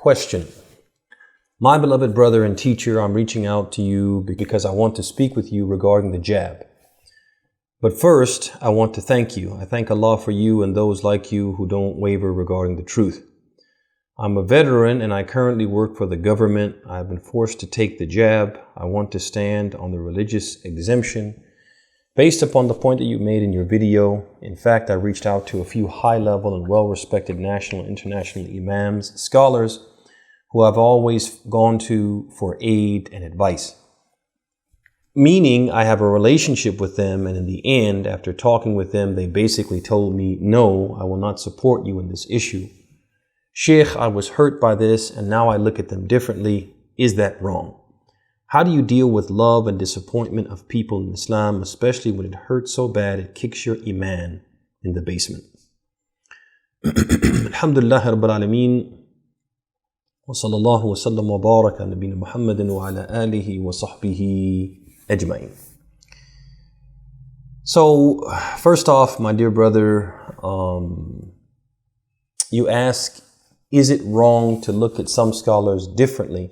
Question. My beloved brother and teacher, I'm reaching out to you because I want to speak with you regarding the jab. But first, I want to thank you. I thank Allah for you and those like you who don't waver regarding the truth. I'm a veteran and I currently work for the government. I've been forced to take the jab. I want to stand on the religious exemption. Based upon the point that you made in your video, in fact, I reached out to a few high-level and well-respected national and international imams, scholars, who I've always gone to for aid and advice. Meaning I have a relationship with them, and in the end, after talking with them, they basically told me, no, I will not support you in this issue. Shaykh, I was hurt by this, and now I look at them differently. Is that wrong? How do you deal with love and disappointment of people in Islam, especially when it hurts so bad it kicks your iman in the basement? Alhamdulillah Rabbil Alameen. Wa sallallahu wa sallam wa baraka ala nabina Muhammadin wa ala alihi wa sahbihi ajma'in. So, first off, my dear brother, you ask, is it wrong to look at some scholars differently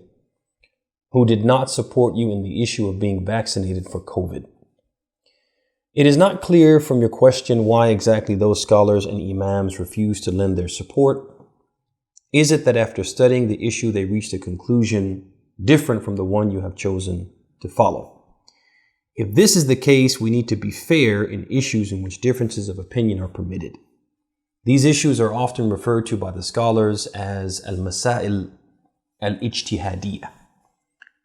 who did not support you in the issue of being vaccinated for COVID? It is not clear from your question why exactly those scholars and imams refused to lend their support. Is it that after studying the issue, they reached a conclusion different from the one you have chosen to follow? If this is the case, we need to be fair in issues in which differences of opinion are permitted. These issues are often referred to by the scholars as al-masail al-ijtihadiyah.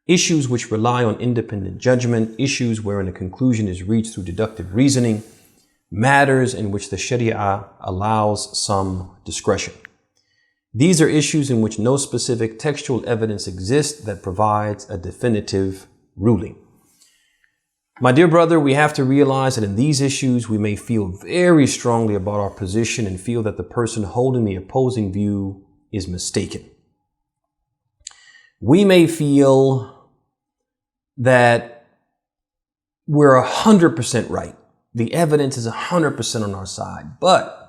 Issues which rely on independent judgment, issues wherein a conclusion is reached through deductive reasoning, matters in which the Sharia allows some discretion. These are issues in which no specific textual evidence exists that provides a definitive ruling. My dear brother, we have to realize that in these issues, we may feel very strongly about our position and feel that the person holding the opposing view is mistaken. We may feel that we're 100% right. The evidence is 100% on our side. But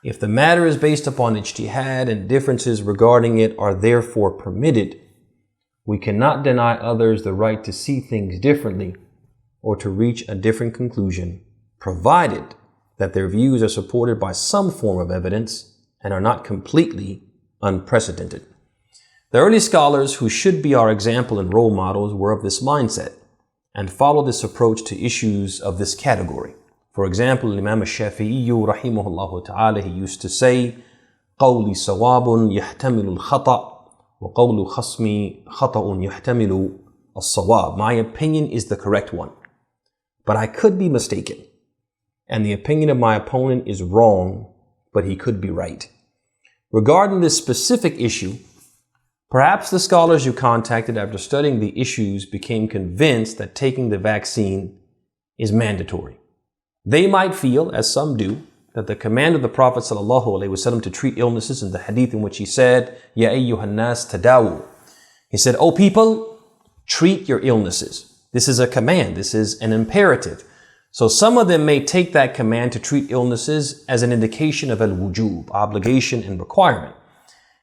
if the matter is based upon ijtihad and differences regarding it are therefore permitted, we cannot deny others the right to see things differently or to reach a different conclusion, provided that their views are supported by some form of evidence and are not completely unprecedented. The early scholars who should be our example and role models were of this mindset and followed this approach to issues of this category. For example, Imam as-Saafiy rahimahullah ta'ala, he used to say, قَوْلِ صَوَابٌ يَحْتَمِلُ الْخَطَأ وَقَوْلُ خَصْمِ خَطَأٌ يَحْتَمِلُ الصَّوَابِ. My opinion is the correct one, but I could be mistaken. And the opinion of my opponent is wrong, but he could be right. Regarding this specific issue, perhaps the scholars you contacted after studying the issues became convinced that taking the vaccine is mandatory. They might feel, as some do, that the command of the Prophet ﷺ to treat illnesses in the hadith in which he said, Ya ayyuhan nas tadawu. He said, O people, treat your illnesses. This is a command. This is an imperative. So some of them may take that command to treat illnesses as an indication of al-wujub, obligation and requirement.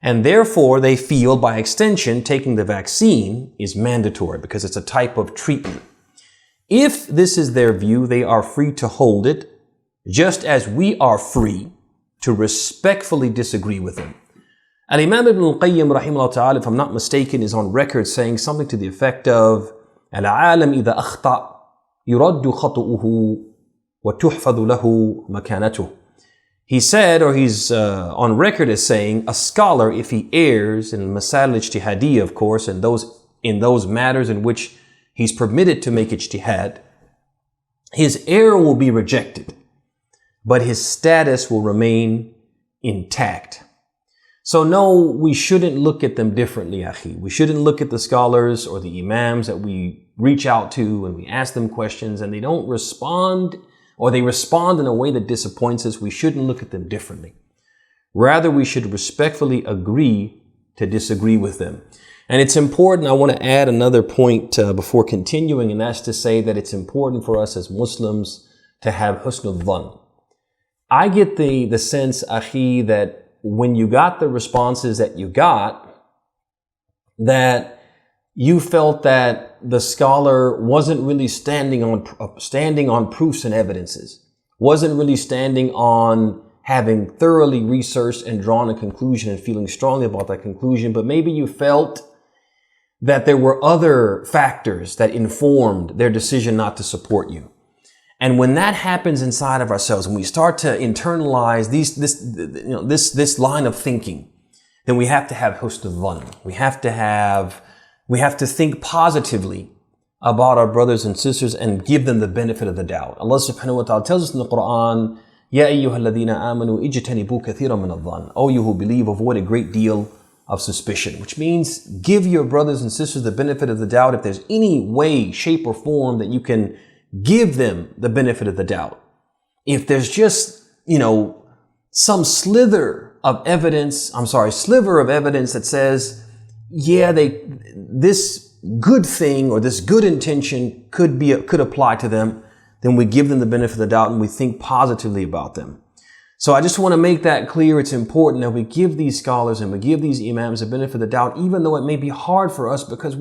And therefore, they feel, by extension, taking the vaccine is mandatory because it's a type of treatment. If this is their view, they are free to hold it, just as we are free to respectfully disagree with them. Al-Imam Ibn al-Qayyim, rahimahullah ta'ala, if I'm not mistaken, is on record saying something to the effect of, Al-alam idha akhta' yuraddu khatu'uhu wa tuhfadhu lahu makanatuh. He said, or he's on record as saying, a scholar, if he errs in masail ijtihadiyya, of course, and in those matters in which he's permitted to make ijtihad, his error will be rejected, but his status will remain intact. So no, we shouldn't look at them differently, akhi. We shouldn't look at the scholars or the imams that we reach out to and we ask them questions and they don't respond, or they respond in a way that disappoints us. We shouldn't look at them differently. Rather, we should respectfully agree to disagree with them. And it's important, I want to add another point before continuing, and that's to say that it's important for us as Muslims to have husnul dhann. I get the sense, akhi, that when you got the responses that you got, that you felt that the scholar wasn't really standing on proofs and evidences, wasn't really standing on having thoroughly researched and drawn a conclusion and feeling strongly about that conclusion, but maybe you felt that there were other factors that informed their decision not to support you. And when that happens inside of ourselves, when we start to internalize this line of thinking, then we have to have husn al-dhann. We have to think positively about our brothers and sisters and give them the benefit of the doubt. Allah subhanahu wa ta'ala tells us in the Quran, Ya ayyuhalladhina amanu ijtanibu kathiran min adh-dhann. O you who believe, avoid a great deal of suspicion, which means give your brothers and sisters the benefit of the doubt if there's any way, shape, or form that you can give them the benefit of the doubt. If there's just, some sliver of evidence that says, yeah, this good thing or this good intention could apply to them, then we give them the benefit of the doubt and we think positively about them. So I just want to make that clear. It's important that we give these scholars and we give these imams the benefit of the doubt, even though it may be hard for us because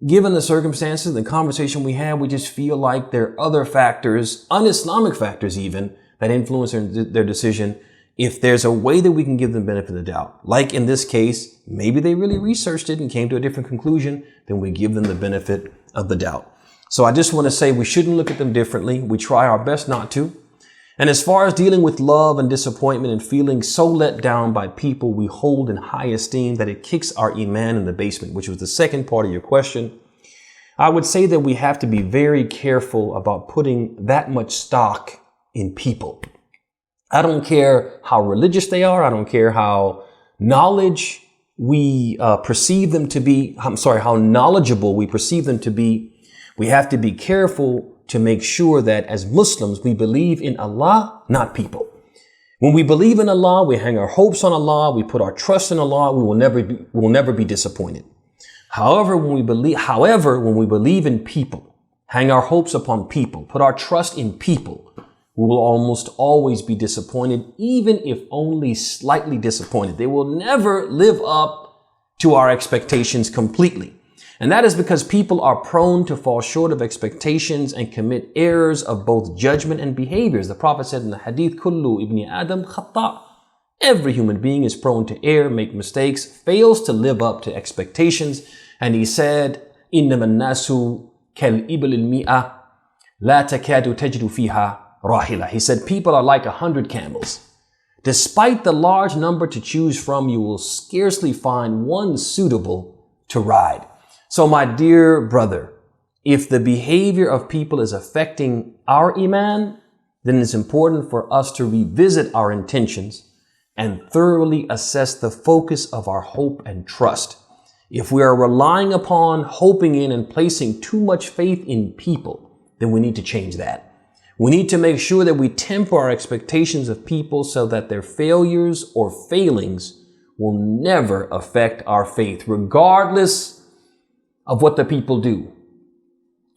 given the circumstances, the conversation we had, we just feel like there are other factors, un-Islamic factors even, that influence their decision. If there's a way that we can give them benefit of the doubt, like in this case, maybe they really researched it and came to a different conclusion, then we give them the benefit of the doubt. So I just want to say we shouldn't look at them differently. We try our best not to. And as far as dealing with love and disappointment and feeling so let down by people we hold in high esteem that it kicks our iman in the basement, which was the second part of your question, I would say that we have to be very careful about putting that much stock in people. I don't care how religious they are. I don't care how knowledge we perceive them to be. How knowledgeable we perceive them to be. We have to be careful to make sure that as Muslims, we believe in Allah, not people. When we believe in Allah, we hang our hopes on Allah, we put our trust in Allah, we will never be disappointed. However, when we believe in people, hang our hopes upon people, put our trust in people, we will almost always be disappointed, even if only slightly disappointed. They will never live up to our expectations completely. And that is because people are prone to fall short of expectations and commit errors of both judgment and behaviors. The Prophet said in the hadith, Kullu ibn Adam khata. Every human being is prone to err, make mistakes, fails to live up to expectations. And he said, Innama an-nasu kal-ibl al-mi'a la takadu tajdu fiha rahila. He said, people are like 100 camels. Despite the large number to choose from, you will scarcely find one suitable to ride. So my dear brother, if the behavior of people is affecting our iman, then it's important for us to revisit our intentions and thoroughly assess the focus of our hope and trust. If we are relying upon, hoping in, and placing too much faith in people, then we need to change that. We need to make sure that we temper our expectations of people so that their failures or failings will never affect our faith, regardless of what the people do.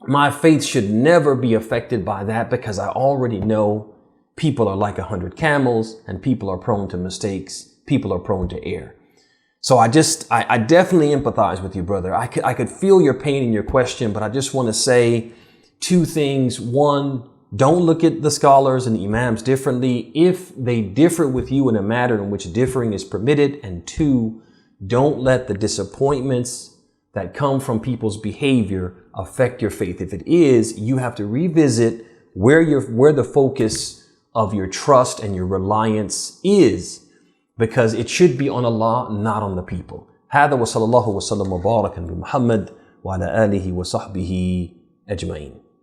My faith should never be affected by that because I already know people are like 100 camels and people are prone to mistakes. People are prone to err. So I definitely empathize with you, brother. I could feel your pain in your question, but I just want to say two things. One, don't look at the scholars and the imams differently if they differ with you in a matter in which differing is permitted. And two, don't let the disappointments that come from people's behavior affect your faith. If it is, you have to revisit where the focus of your trust and your reliance is, because it should be on Allah, not on the people. هذا وصلى الله وسلم وبارك بمحمد وعلى آله وصحبه أجمعين.